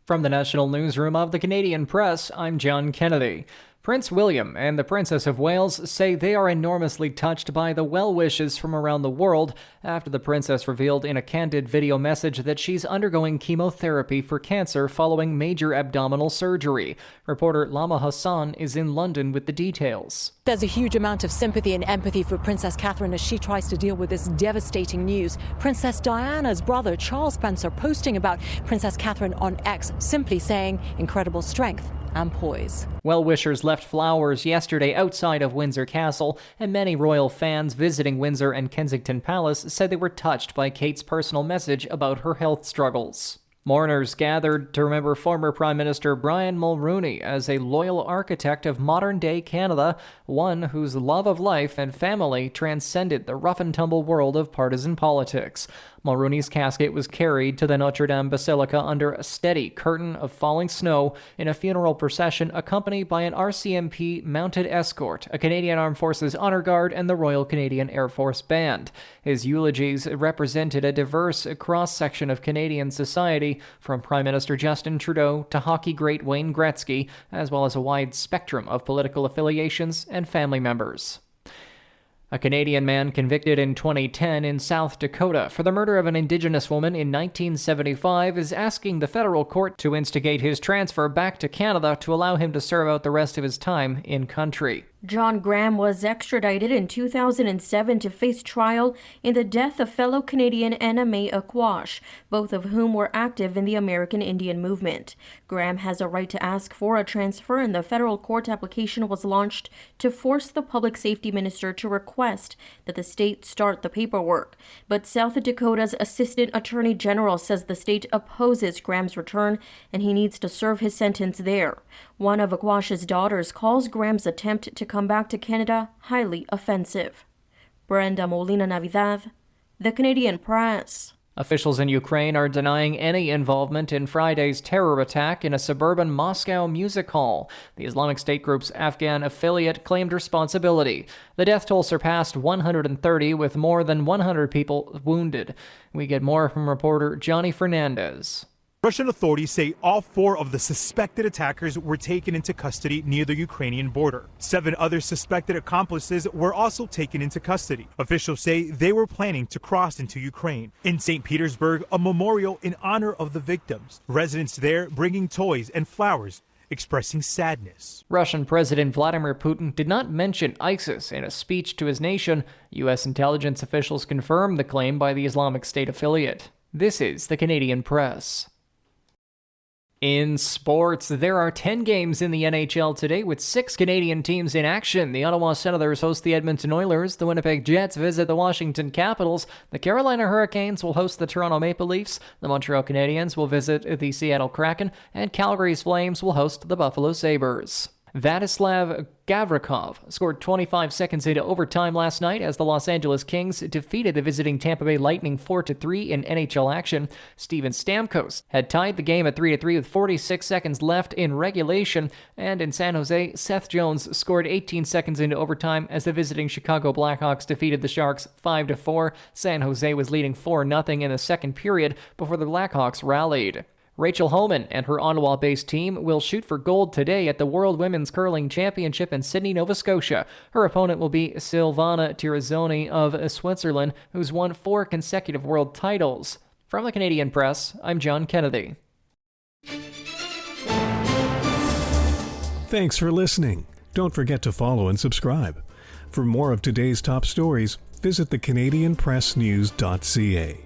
From the National Newsroom of the Canadian Press, I'm John Kennedy. Prince William and the Princess of Wales say they are enormously touched by the well wishes from around the world after the princess revealed in a candid video message that she's undergoing chemotherapy for cancer following major abdominal surgery. Reporter Lama Hassan is in London with the details. There's a huge amount of sympathy and empathy for Princess Catherine as she tries to deal with this devastating news. Princess Diana's brother, Charles Spencer, posting about Princess Catherine on X, simply saying, incredible strength and poise. Well-wishers left flowers yesterday outside of Windsor Castle, and many royal fans visiting Windsor and Kensington Palace said they were touched by Kate's personal message about her health struggles. Mourners gathered to remember former Prime Minister Brian Mulroney as a loyal architect of modern-day Canada, one whose love of life and family transcended the rough-and-tumble world of partisan politics. Mulroney's casket was carried to the Notre Dame Basilica under a steady curtain of falling snow in a funeral procession accompanied by an RCMP mounted escort, a Canadian Armed Forces Honor Guard, and the Royal Canadian Air Force Band. His eulogies represented a diverse cross-section of Canadian society, from Prime Minister Justin Trudeau to hockey great Wayne Gretzky, as well as a wide spectrum of political affiliations and family members. A Canadian man convicted in 2010 in South Dakota for the murder of an Indigenous woman in 1975 is asking the federal court to instigate his transfer back to Canada to allow him to serve out the rest of his time in country. John Graham was extradited in 2007 to face trial in the death of fellow Canadian Anna May Aquash, both of whom were active in the American Indian movement. Graham has a right to ask for a transfer, and the federal court application was launched to force the public safety minister to request that the state start the paperwork. But South Dakota's Assistant Attorney General says the state opposes Graham's return and he needs to serve his sentence there. One of Aquash's daughters calls Graham's attempt to come back to Canada highly offensive. Brenda Molina Navidad, The Canadian Press. Officials in Ukraine are denying any involvement in Friday's terror attack in a suburban Moscow music hall. The Islamic State group's Afghan affiliate claimed responsibility. The death toll surpassed 130, with more than 100 people wounded. We get more from reporter Johnny Fernandez. Russian authorities say all 4 of the suspected attackers were taken into custody near the Ukrainian border. 7 other suspected accomplices were also taken into custody. Officials say they were planning to cross into Ukraine. In St. Petersburg, a memorial in honor of the victims. Residents there bringing toys and flowers, expressing sadness. Russian President Vladimir Putin did not mention ISIS in a speech to his nation. U.S. intelligence officials confirmed the claim by the Islamic State affiliate. This is the Canadian Press. In sports, there are 10 games in the NHL today with 6 Canadian teams in action. The Ottawa Senators host the Edmonton Oilers, the Winnipeg Jets visit the Washington Capitals, the Carolina Hurricanes will host the Toronto Maple Leafs, the Montreal Canadiens will visit the Seattle Kraken, and Calgary's Flames will host the Buffalo Sabres. Vladislav Gavrikov scored 25 seconds into overtime last night as the Los Angeles Kings defeated the visiting Tampa Bay Lightning 4-3 in NHL action. Steven Stamkos had tied the game at 3-3 with 46 seconds left in regulation, and in San Jose, Seth Jones scored 18 seconds into overtime as the visiting Chicago Blackhawks defeated the Sharks 5-4. San Jose was leading 4-0 in the second period before the Blackhawks rallied. Rachel Homan and her Ottawa-based team will shoot for gold today at the World Women's Curling Championship in Sydney, Nova Scotia. Her opponent will be Silvana Tirazzoni of Switzerland, who's won 4 consecutive world titles. From the Canadian Press, I'm John Kennedy. Thanks for listening. Don't forget to follow and subscribe. For more of today's top stories, visit thecanadianpressnews.ca.